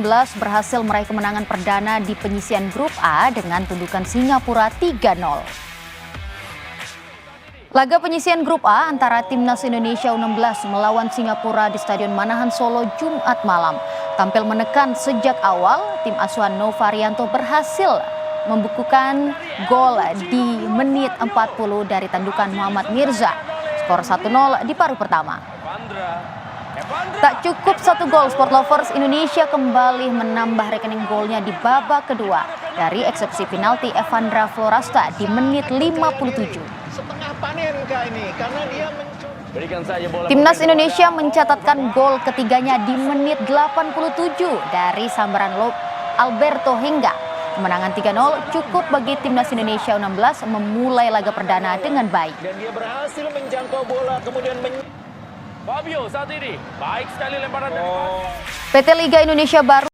berhasil meraih kemenangan perdana di penyisian grup A dengan tundukan Singapura 3-0. Laga penyisian grup A antara Timnas Indonesia U16 melawan Singapura di Stadion Manahan Solo Jumat malam. Tampil menekan sejak awal, tim asuhan Novarianto berhasil membukukan gol di menit 40 dari tandukan Muhammad Mirza. Skor 1-0 di paruh pertama. Tak cukup satu gol, Sport Lovers Indonesia kembali menambah rekening golnya di babak kedua dari eksepsi penalti Evandra Florasta di menit 57. Timnas Indonesia mencatatkan gol ketiganya di menit 87 dari sambaran Alberto Hingga. Kemenangan 3-0 cukup bagi Timnas Indonesia U16 memulai laga perdana dengan baik. Dan dia berhasil menjangkau bola kemudian Fabio saat ini baik sekali lemparan dari PT Liga Indonesia baru